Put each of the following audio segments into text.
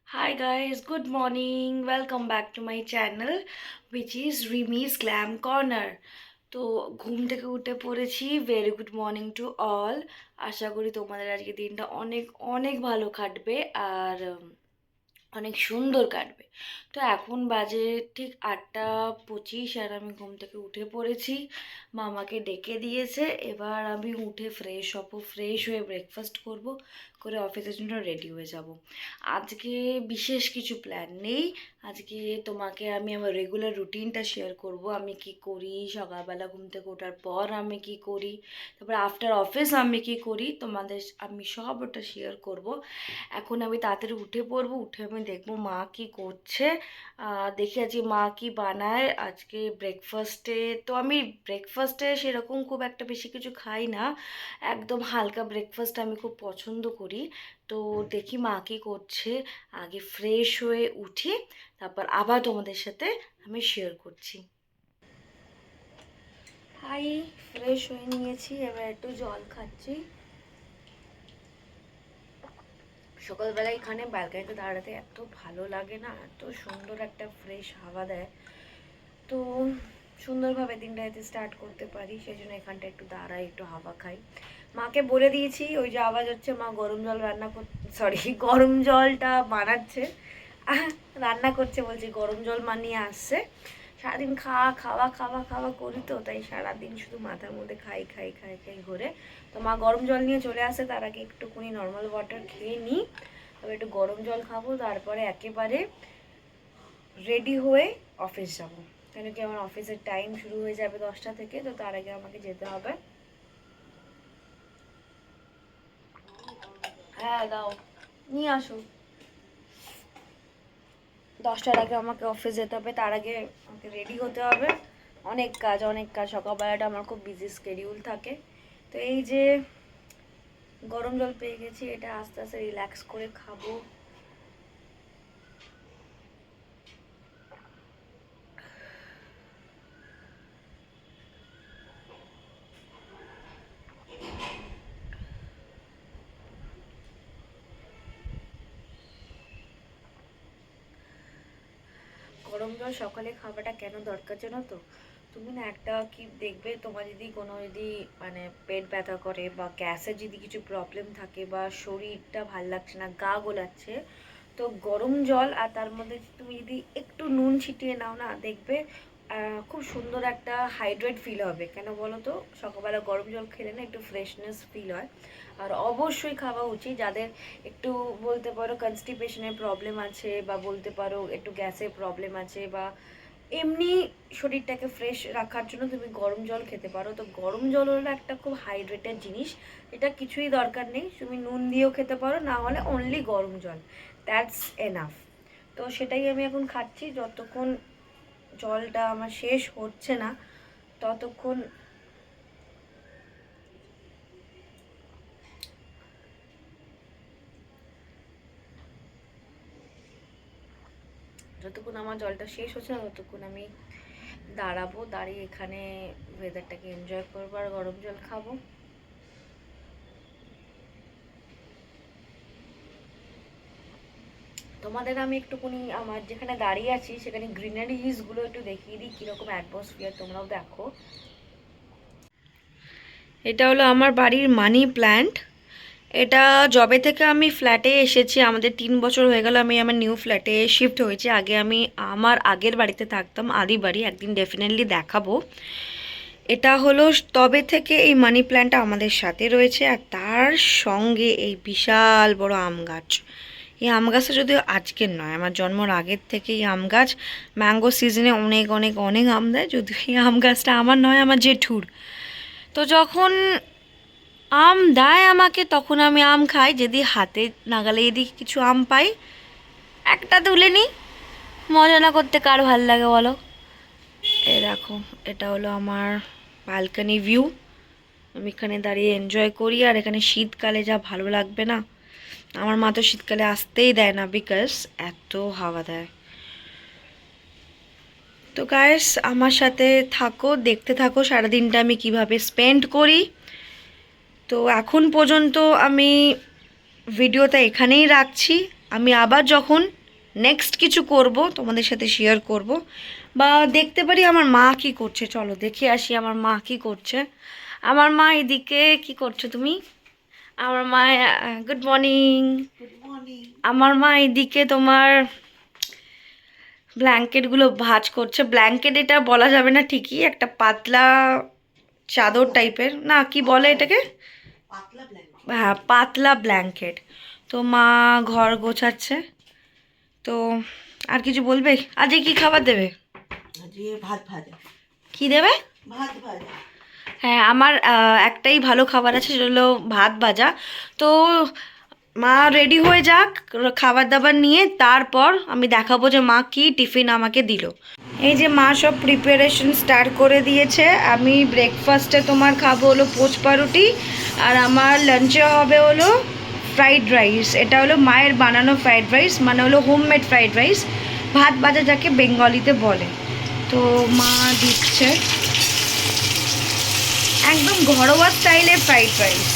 Hi guys, good morning. Welcome back to my channel which is Rimi's Glam Corner. তো ঘুম থেকে উঠে পড়েছি। Very good morning to all. আশা করি তোমাদের আজকে দিনটা অনেক অনেক ভালো কাটবে আর অনেক সুন্দর কাটবে। তো এখন বাজে ঠিক 8:25 আর আমি ঘুম থেকে উঠে পড়েছি। মামাকে ডেকে দিয়েছে, এবার আমি উঠে ফ্রেশ হব, ফ্রেশ হয়ে ব্রেকফাস্ট করব, করে অফিসের জন্য রেডি হয়ে যাব। আজকে বিশেষ কিছু প্ল্যান নেই। আজকে তোমাকে আমি আমার রেগুলার রুটিনটা শেয়ার করব, আমি কি করি সকালবেলা ঘুম থেকে ওঠার পর, আমি কি করি, তারপর আফটার অফিস আমি কি করি, তোমাদের আমি সব ওটা শেয়ার করব। এখন আমি তাড়াতাড়ি উঠে পড়বো, উঠে আমি দেখবো মা কি করছে। দেখি আজকে মা কি বানায় আজকে ব্রেকফাস্টে। তো আমি ব্রেকফাস্টে সেরকম খুব একটা বেশি কিছু খাই না, একদম হালকা ব্রেকফাস্ট আমি খুব পছন্দ করি। তো দেখি মা কি করছে। আগে ফ্রেশ হয়ে উঠি, তারপর আবার তোমাদের সাথে আমি শেয়ার করছি। হাই, ফ্রেশ হয়ে নিয়েছি, এবার একটু জল খাচ্ছি। সকালবেলা এখানে ব্যালকনিতে দাঁড়াতে এত ভালো লাগে না, এত সুন্দর একটা ফ্রেশ হাওয়া দেয়। তো সুন্দরভাবে দিনটা এতে স্টার্ট করতে পারি, সেই জন্য এখানটা একটু দাঁড়াই, একটু হাওয়া খাই। মাকে বলে দিয়েছি, ওই যে আওয়াজ হচ্ছে মা গরম জল রান্না কর, সরি গরম জলটা বানাচ্ছে। রান্না করছে বলছি, গরম জল নিয়ে আসছে। সারাদিন খাওয়া খাওয়া খাওয়া খাওয়া করি, তো তাই সারাদিন শুধু মাথার মধ্যে খাই খাই খাই খাই ঘুরে। তো মা গরম জল নিয়ে চলে আসে, তার আগে একটুখানি নর্মাল ওয়াটার খেয়ে নিই, তবে একটু গরম জল খাবো, তারপরে একেবারে রেডি হয়ে অফিস যাবো। কেন কি আমার অফিসের টাইম শুরু হয়ে যাবে 10টা থেকে, তো তার আগে আমাকে যেতে হবে। হ্যাঁ দাও, নিয়ে আসো। 10টার আগে আমাকে অফিস যেতে হবে, তার আগে আমাকে রেডি হতে হবে। অনেক কাজ অনেক কাজ, সকালবেলাটা আমার খুব বিজি স্কেডিউল থাকে। তো এই যে গরম জল পেয়ে গেছি, এটা আস্তে আস্তে রিল্যাক্স করে খাবো। গরম জল সকালে খাওয়াটা কেন দরকার জানো তো? তুমি না একটা কি দেখবে, তোমার যদি কোনো যদি মানে পেট ব্যথা করে বা গ্যাসের যদি কিছু প্রবলেম থাকে বা শরীরটা ভাল লাগছে না, গা গোলাচ্ছে, তো গরম জল আর তার মধ্যে তুমি যদি একটু নুন ছিটিয়ে নাও না, দেখবে খুব সুন্দর একটা হাইড্রেট ফিল হবে। কেন বলো তো? সকালবেলা গরম জল খেলে না একটু ফ্রেশনেস ফিল হয়। আর অবশ্যই খাওয়া উচিত যাদের একটু বলতে পারো কনস্টিপেশনের প্রবলেম আছে, বা বলতে পারো একটু গ্যাসের প্রবলেম আছে, বা এমনি শরীরটাকে ফ্রেশ রাখার জন্য তুমি গরম জল খেতে পারো। তো গরম জল হলো একটা খুব হাইড্রেটেড জিনিস, এটা কিছুই দরকার নেই, তুমি নুন দিয়েও খেতে পারো, না হলে অনলি গরম জল, দ্যাটস এনাফ। তো সেটাই আমি এখন খাচ্ছি, যতক্ষণ জলটা আমার শেষ হচ্ছে না ততক্ষণ যতক্ষণ আমার জলটা শেষ হচ্ছে না ততক্ষণ আমি দাঁড়াবো, দাঁড়িয়ে এখানে ওয়েদারটাকে এনজয় করবো আর গরম জল খাবো। তোমাদের আমি একটুখানি আমার যেখানে দাঁড়িয়ে আছি সেখানে গ্রিনারিজগুলো একটু দেখিয়ে দিই, কীরকম অ্যাটমসফিয়ার, তোমরাও দেখো। এটা হলো আমার বাড়ির মানি প্ল্যান্ট। এটা যবে থেকে আমি ফ্ল্যাটে এসেছি, আমাদের 3 বছর হয়ে গেল আমি আমার নিউ ফ্ল্যাটে শিফট হয়েছি। আগে আমি আমার আগের বাড়িতে থাকতাম, আদি বাড়ি, একদিন ডেফিনেটলি দেখাবো। এটা হলো তবে থেকে এই মানি প্ল্যান্টটা আমাদের সাথে রয়েছে, আর তার সঙ্গে এই বিশাল বড় আম গাছ। এই আম গাছটা যদিও আজকের নয়, আমার জন্মর আগের থেকে এই আম গাছ ম্যাঙ্গো সিজনে অনেক অনেক অনেক আম দেয়, যদিও এই আম গাছটা আমার নয়, আমার জেঠুর। তো যখন আম দেয় আমাকে তখন আমি আম খাই, যদি হাতে নাগালে এদিকে কিছু আম পাই একটা তুলে নিই। মজা না করতে কার ভাল লাগে বলো? এই দেখো, এটা হলো আমার বালকানি ভিউ। আমি এখানে দাঁড়িয়ে এনজয় করি, আর এখানে শীতকালে যা ভালো লাগবে না। আমার মা তো শীতকালে আসতেই দেয় না, বিকজ এত হাওয়া দেয়। তো গাইস, আমার সাথে থাকো, দেখতে থাকো সারাদিনটা আমি কিভাবে স্পেন্ড করি। তো এখন পর্যন্ত আমি ভিডিওটা এখানেই রাখছি। আমি আবার যখন নেক্সট কিছু করব তোমাদের সাথে শেয়ার করব, বা দেখতে পারি আমার মা কি করছে। চলো দেখে আসি আমার মা কি করছে। আমার মা এদিকে কি করছো তুমি? আমার মা, গুড মর্নিং। আমার মা এদিকে তোমার ব্ল্যাঙ্কেটগুলো ভাঁজ করছে। ব্ল্যাঙ্কেট এটা বলা যাবে না ঠিকই, একটা পাতলা চাদর টাইপের, না কি বলে এটাকে, হ্যাঁ পাতলা ব্ল্যাঙ্কেট। তো মা ঘর গোছাচ্ছে। তো আর কিছু বলবে? আজকে কি খাবার দেবে? ভাত ভাজা। কি দেবে? ভাত ভাজা। হ্যাঁ আমার একটাই ভালো খাবার আছে, সেটা হলো ভাত ভাজা। তো মা রেডি হয়ে যাক খাবার দাবার নিয়ে, তারপর আমি দেখাবো যে মা কি টিফিন আমাকে দিল। এই যে মা সব প্রিপারেশন স্টার্ট করে দিয়েছে। আমি ব্রেকফাস্টে তোমার খাবো হলো পোচ পাউরুটি, আর আমার লাঞ্চে হবে হলো ফ্রাইড রাইস। এটা হলো মায়ের বানানো ফ্রাইড রাইস, মানে হলো হোমমেড ফ্রাইড রাইস, ভাত ভাজা যাকে বেঙ্গলিতে বলে। তো মা দিচ্ছে একদম ঘরোয়া স্টাইলের ফ্রাইড রাইস।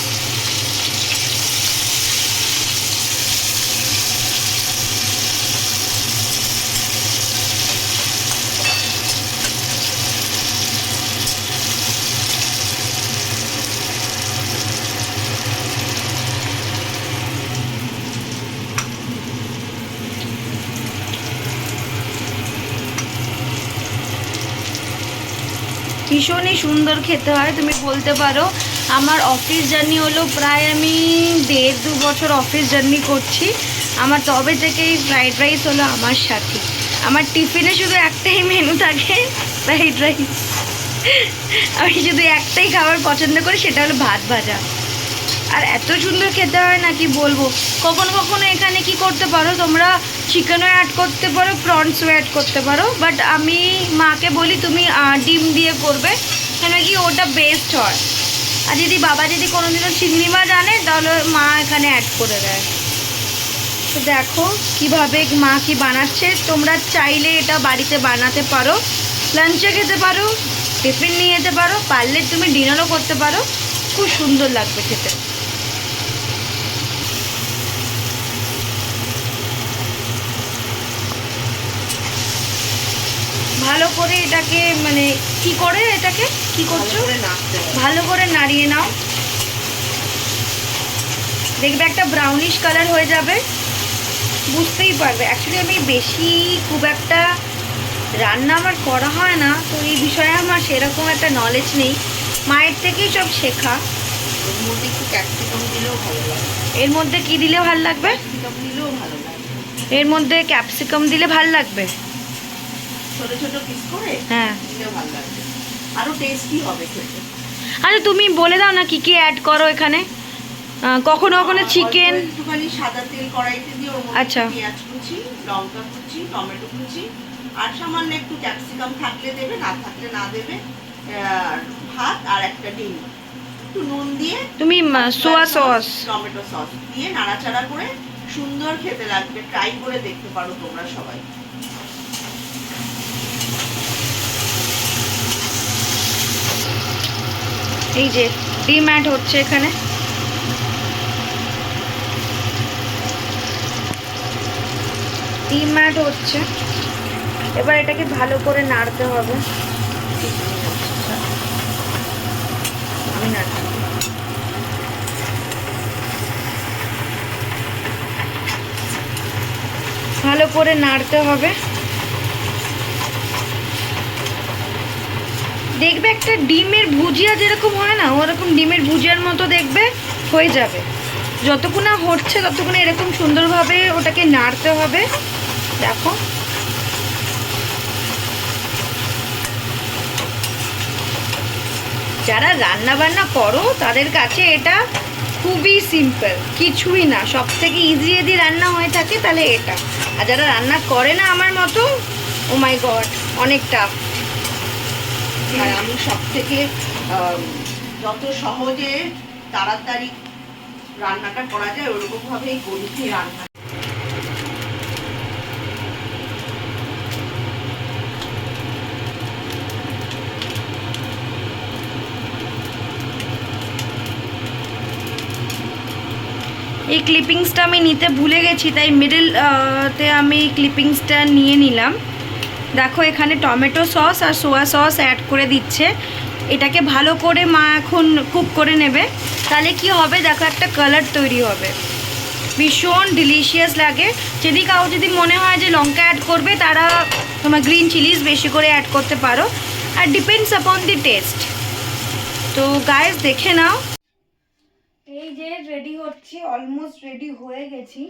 ভীষণই সুন্দর খেতে হয়। তুমি বলতে পারো আমার অফিস জার্নি হলো প্রায় আমি 1.5-2 বছর অফিস জার্নি করছি। আমার তবে থেকে এই ফ্রাইড রাইস হলো আমার সাথী। আমার টিফিনে শুধু একটাই মেনু থাকে, ফ্রাইড রাইস। আমি শুধু একটাই খাবার পছন্দ করি, সেটা হলো ভাত ভাজা। আর এত সুন্দর খেতে হয় না কি বলবো। কখনো কখনো এখানে কি করতে পারো তোমরা, চিকেনও অ্যাড করতে পারো, প্রনসও অ্যাড করতে পারো, বাট আমি মাকে বলি তুমি ডিম দিয়ে করবে, কেন কি ওটা বেস্ট হয়। আর যদি বাবা যদি কোনোদিনও চিংড়ি মাছ আনে তাহলে মা এখানে অ্যাড করে দেয়। তো দেখো কিভাবে মা কি বানাচ্ছে। তোমরা চাইলে এটা বাড়িতে বানাতে পারো, লাঞ্চে খেতে পারো, টিফিন নিয়ে যেতে পারো, পারলে তুমি ডিনারও করতে পারো, খুব সুন্দর লাগবে খেতে। ভালো করে এটাকে মানে কি করে এটাকে কি করছো, ভালো করে নাড়িয়ে নাও। দেখবে একটা ব্রাউনিশ কালার হয়ে যাবে, বুঝতেই পারবে। অ্যাকচুয়ালি আমি বেশি খুব একটা রান্না আমার করা হয় না, তো এই বিষয়ে আমার সেরকম একটা নলেজ নেই, মায়ের থেকেই সব শেখা। এর মধ্যে একটু ক্যাপসিকাম দিলেও ভালো লাগে। এর মধ্যে কি দিলে ভালো লাগবে? ক্যাপসিকাম দিলেও ভালো লাগে। এর মধ্যে ক্যাপসিকাম দিলে ভালো লাগবে, ছোট ছোট পিস করে হ্যাঁ দিলেও ভালো লাগবে, আরো টেস্টি হবে খেতে। আচ্ছা তুমি বলে দাও না কি কি অ্যাড করো এখানে। কখনো কখনো চিকেন, একটুখানি সাদা তেল কড়াইতে দিয়ে ওর মধ্যে আচ্ছা পেঁয়াজ কুচি, লঙ্কা কুচি, টমেটো কুচি, আর সামান্য একটু ক্যাপসিকাম থাকলে দেবে, না থাকলে না দেবে, ভাত আর একটা ডিম, একটু নুন দিয়ে তুমি সোয়া সস, টমেটো সস দিয়ে নাড়াচাড়া করে সুন্দর খেতে লাগবে। ট্রাই করে দেখতে পারো তোমরা সবাই। এই যে ডিম অ্যাড হচ্ছে এখানে। ডিম অ্যাড হচ্ছে, এবার এটাকে ভালো করে নাড়তে হবে। আমি নাড়ছি। ভালো করে নাড়তে হবে। দেখবে একটা ডিমের ভুজিয়া যেরকম হয় না, ওরকম ডিমের ভুজিয়ার মতো দেখবে হয়ে যাবে। যতক্ষণ না হচ্ছে ততক্ষণ এরকম সুন্দরভাবে ওটাকে নাড়তে হবে। দেখো যারা রান্না বান্না করো তাদের কাছে এটা খুবই সিম্পল, কিছুই না, সব থেকে ইজি যদি রান্না হয়ে থাকে তাহলে এটা। আর যারা রান্না করে না আমার মতো, ও মাই গড অনেক টাফ। আর আমি সব থেকে যত সহজে তাড়াতাড়ি রান্নাটা করা যায় ওরকম ভাবেই করি রান্না। এই ক্লিপিংসটা আমি নিতে ভুলে গেছি, তাই তে আমি ক্লিপিংসটা নিয়ে নিলাম। দেখো এখানে টমেটো সস আর সোয়া সস অ্যাড করে দিচ্ছে। এটাকে ভালো করে মা এখন কুক করে নেবে, তাহলে কি হবে দেখো একটা কালার তৈরি হবে, ভীষণ ডিলিশিয়াস লাগে। যদি যদি মনে হয় যে লঙ্কা অ্যাড করবে, তারা তোমার গ্রিন চিলিজ বেশি করে অ্যাড করতে পারো, আর ডিপেন্ডস আপন দি টেস্ট। তো গাইস দেখে নাও, এই যে রেডি হচ্ছে, অলমোস্ট রেডি হয়ে গেছি।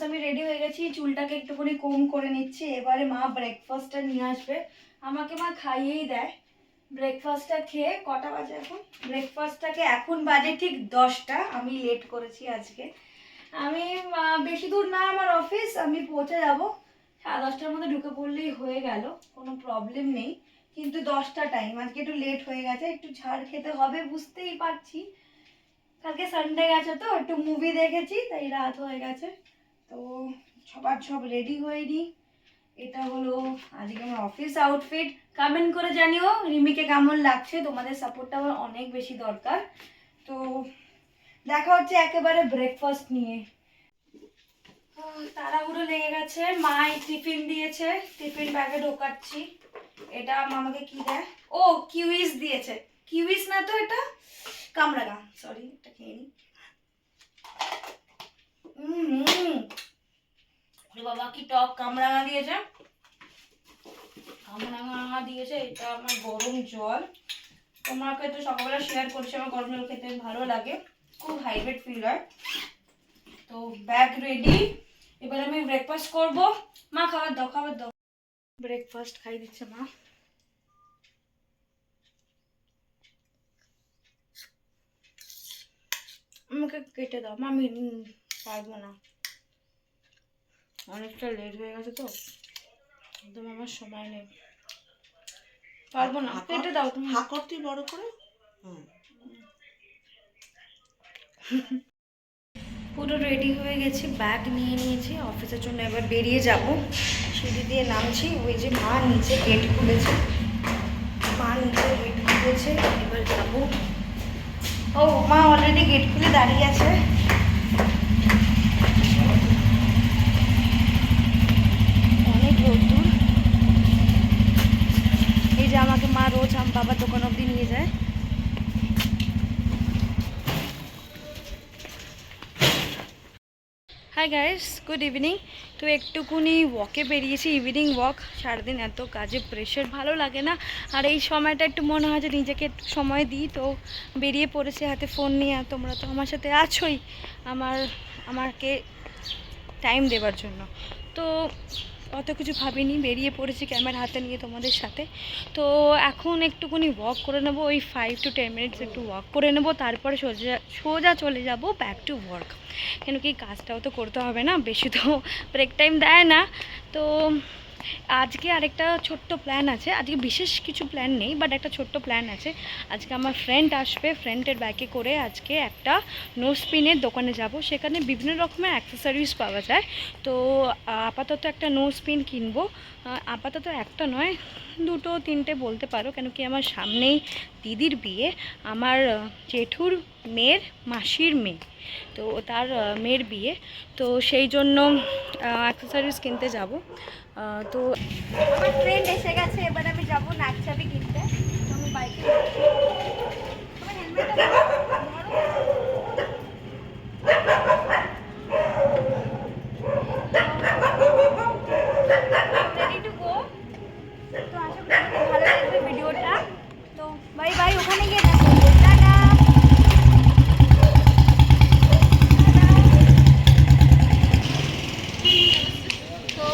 আমি রেডি হয়ে গেছি, চুলটাকে একটুখানি কোম করে নিচ্ছি। এবারে মা ব্রেকফাস্টটা নিয়ে আসবে, আমাকে মা খাইয়েই দেয়। ব্রেকফাস্টটা খেয়ে, কটা বাজে এখন, ব্রেকফাস্টটাকে এখন বাজে ঠিক 10টা। আমি লেট করেছি আজকে। আমি বেশি দূর না আমার অফিস, আমি পৌঁছে যাব 10:30টার মধ্যে, ঢুকে পড়লেই হয়ে গেল, কোনো প্রবলেম নেই। কিন্তু 10টা টাইম, আজকে একটু লেট হয়ে গেছে, একটু ছাড় খেতে হবে, বুঝতেই পারছি। কালকে সানডে গেছে তো একটু মুভি দেখেছি, তাই রাত হয়ে গেছে। তো সব রেডি হয়ে নি। এটা হলো আজকে আমার অফিস আউটফিট। কমেন্ট করে জানিও রিমিকে কেমন লাগছে, তোমাদের সাপোর্টটা আমার অনেক বেশি দরকার। তো দেখা হচ্ছে একেবারে ব্রেকফাস্ট নিয়ে। তাড়াহুড়ো লেগে গেছে, মা টিফিন দিয়েছে, টিফিন ব্যাগে ঢোকাচ্ছি। এটা আমাকে কি দেয়, ও কিউইস দিয়েছে, কিউইস না তো এটা কামরাঙা, সরি, এটা খেয়ে নি। বাবা কি টক কামরাঙা দিয়েছে, কামরাঙা দিয়েছে। এটা আমার গরম জল, তোমাকে তো সকালবেলা শেয়ার করছি আমার গরম জল খেতে ভালো লাগে, খুব হাইড্রেট ফিল হয়। তো ব্যাগ রেডি, এবার আমি ব্রেকফাস্ট করব। মা খাবার দাও। ব্রেকফাস্ট খাই দিচ্ছে মা। আমাকে কেটে দাও মা, আমি পারবো না, অনেকটা লেট হয়ে গেছে তো, একদম আমার সময় নেই, পারবো না, কেটে দাও তুমি। করতে বড় করে। পুরো রেডি হয়ে গেছি, ব্যাগ নিয়ে নিয়েছি, অফিসের জন্য এবার বেরিয়ে যাব। সিঁড়ি দিয়ে নামছি, ওই যে মা নিচে গেট খুলেছে, এবার যাব। ও মা অলরেডি গেট খুলে দাঁড়িয়ে আছে। অনেক রোদ্দুর, এই যে আমাকে মা রোজ বাবার দোকান অবধি নিয়ে যায়। Hi guys, good evening. তো একটুকুনি ওয়াকে বেরিয়েছি, ইভিনিং ওয়াক। সারাদিন এত কাজে প্রেশার, ভালো লাগে না, আর এই সময়টা একটু মনে হয় যে নিজেকে একটু সময় দিই। তো বেরিয়ে পড়েছি হাতে ফোন নিয়ে, আর তোমরা তো আমার সাথে আছোই আমাকে টাইম দেওয়ার জন্য। তো অত কিছু ভাবিনি, বেরিয়ে পড়েছি ক্যামেরা হাতে নিয়ে তোমাদের সাথে। তো এখন একটুখানি ওয়াক করে নেবো, ওই 5 to 10 মিনিটস একটু ওয়াক করে নেবো, তারপরে সোজা চলে যাব ব্যাক টু ওয়ার্ক। কেন কি কাজটাও তো করতে হবে না, বেশি তো ব্রেক টাইম দেয় না। তো আজকে আরেকটা ছোট্ট প্ল্যান আছে, আজকে বিশেষ কিছু প্ল্যান নেই, বাট একটা ছোট্ট প্ল্যান আছে। আজকে আমার ফ্রেন্ড আসবে, ফ্রেন্ডের বাইকে করে আজকে একটা নো স্পিনের দোকানে যাব, সেখানে বিভিন্ন রকমের অ্যাক্সেসরিজ পাওয়া যায়। তো আপাতত একটা নো স্পিন কিনবো, আপাতত একটা নয়, 2-3টে বলতে পারো, কেন কি আমার সামনেই দিদির বিয়ে, আমার জেঠুর মেয়ের মাসির মেয়ে, তো তার মেয়ের বিয়ে। তো সেই জন্য অ্যাক্সেসরিজ কিনতে যাব। তো আমার ফ্রেন্ড এসে গেছে, এবার আমি যাবো নাকছাবি কিনতে। তো আমি বাইকে তোমার হেলমেটটা রেডি টু গো। তো আশা করি ভালো লাগবে ভিডিওটা। তো বাই বাই, ওখানে গিয়ে দেখো, টাটা। তো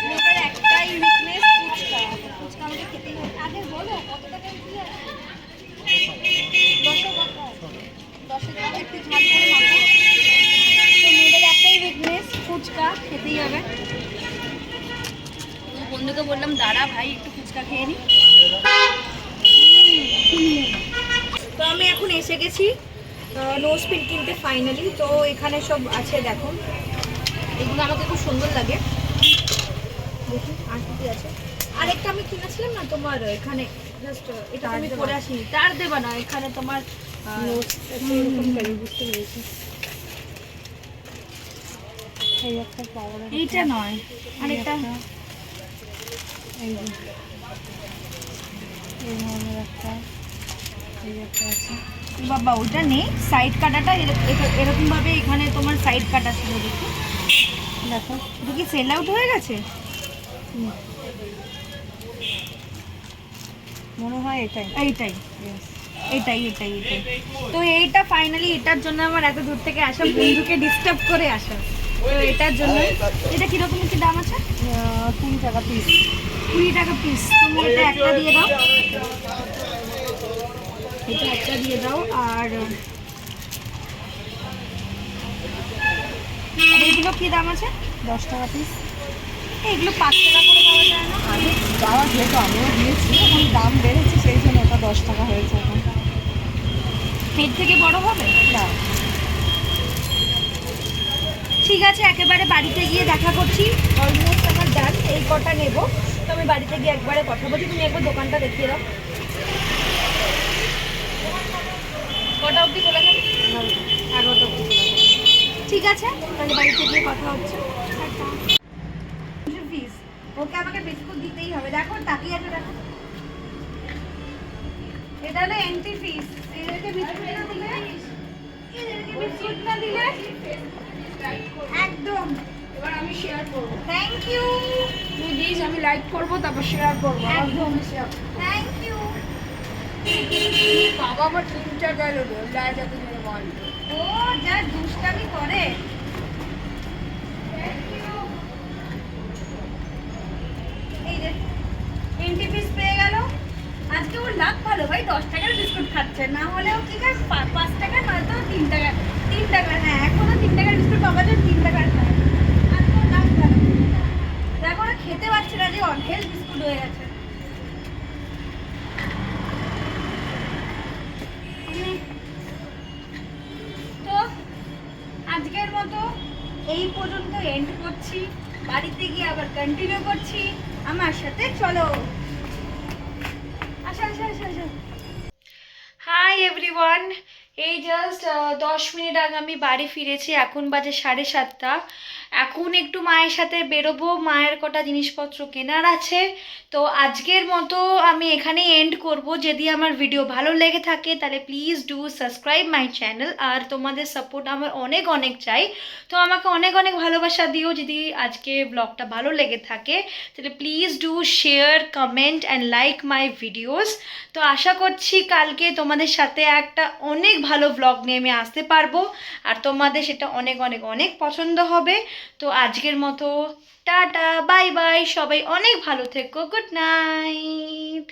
মেয়েটার একটাই উইকনেস, ফুচকা। ফুচকা আমাকে খেতেই হবে। আগে বলো কত টাকায় কি আছে? 10 টাকা, 10 টাকা একটু ঝাল করে মাখো। তো মেয়েটার একটাই উইকনেস, ফুচকা খেতেই হবে। বন্ধুকে বললাম দাঁড়া ভাই একটু ফুচকা খেয়ে নি। তো আমি এখন এসে গেছি নো স্পিন কিনতে ফাইনালি। তো এখানে সব আছে দেখো, এগুলো আমাকে খুব সুন্দর লাগে। দেখি আর কি আছে। আরেকটা আমি কিনেছিলাম না তোমার, এখানে জাস্ট এটা আমি পরে আসিনি, তার দেবা না, এখানে তোমার নোটস এরকম টাইপের, বুঝতে পেরেছি। এই একটা পাওয়ার, এইটা নয়, আরেকটা এই যে এই ধরনের একটা, এই একটা আছে। বাবা ওটা নেই, সাইড কাটাটা এরকম ভাবে এখানে তোমার সাইড কাটা ছিল দেখি। দেখো, এটা কি সেল আউট হয়ে গেছে? মনে হয় এটাই। এইটাই Yes. এটাই এটাই এটাই। তো এইটা ফাইনালি, এটার জন্য আমার এত দূর থেকে আসা, বন্ধুকে ডিস্টার্ব করে আসা, তো এটার জন্য। এটা কিরকম কি দাম আছে? 20 টাকা পিস। 20 টাকা পিস। তুমি এটা একটা দিয়ে দাও, এটা একটা দিয়ে দাও। আর এইগুলো কি দাম আছে? 10 টাকা পিস। এইগুলো 5 টাকা করে পাওয়া যায় না? আগে যাওয়া যেহেতু আমিও দিয়েছি, এখন দাম বেড়েছে সেই জন্য ওটা 10 টাকা হয়েছে এখন। এর থেকে বড় হবে না, ঠিক আছে, একেবারে বাড়িতে গিয়ে দেখা করছি। অলমোস্ট আমার ডান, এই কটা নেব। তো আমি বাড়িতে গিয়ে একবারে কথা বলছি, তুমি একবার দোকানটা দেখিয়ে দাও। কটা অবধি খোলা থাকে? 11টা অবধি খোলা থাকে। ঠিক আছে, তাহলে বাড়িতে গিয়ে কথা হচ্ছে। ফিস, ওকে আমাকে বিস্কুট দিতেই হবে। দেখো তাকিয়ে আছে, দেখো এটা হলো এন্ট্রি ফিস। এদেরকে বিস্কুট না দিলে, এদেরকে বিস্কুট না দিলে একদম। এবার আমি শেয়ার করবো। Thank you. তুই দিস, আমি লাইক করবো, তারপর শেয়ার করবো। একদম থ্যাংক ইউ। বাবা আমার টিমটা গেল রে, লাইট এত জোরে বল। ও যা দুষ্টামি করে। এই যে এন্ট্রি ফিস পেয়ে গেল। আজকে ওর লাভ ভালো ভাই, 10 টাকার বিস্কুট খাচ্ছে, না হলেও ঠিক আছে 5 টাকা, নয়তো 3 টাকা। 3 টাকা, হ্যাঁ এখনো 3 টাকার বিস্কুট পাওয়া যায়, 3 টাকার খায়। আজকে ওর লাভ ভালো। দেখো না খেতে পারছে না, যে অনহেলথ বিস্কুট হয়ে গেছে। তো আজকের মতো এই পর্যন্ত এন্ড করছি, বাড়িতে গিয়ে আবার কন্টিনিউ করছি। আমার সাথে চলো। আসো আসো আসো আসো। হাই এভরিওয়ান, এই জাস্ট 10 মিনিট আগে আমি বাড়ি ফিরেছি। এখন বাজে 7:30। এখন একটু মায়ের সাথে বেরোবো, মায়ের কটা জিনিসপত্র কেনার আছে। তো আজকের মতো আমি এখানেই এন্ড করব। যদি আমার ভিডিও ভালো লেগে থাকে তাহলে please do subscribe my channel. আর তোমাদের সাপোর্ট আমার অনেক অনেক চাই, তো আমাকে অনেক অনেক ভালোবাসা দিও। যদি আজকে ব্লগটা ভালো লেগে থাকে তাহলে please do share, comment and like my videos. তো আশা করছি কালকে তোমাদের সাথে একটা অনেক ভালো ব্লগ নিয়ে আমি আসতে পারবো, আর তোমাদের সেটা অনেক অনেক অনেক পছন্দ হবে। তো আজকের মতো টাটা, বাই বাই, সবাই অনেক ভালো থেকো, গুড নাইট।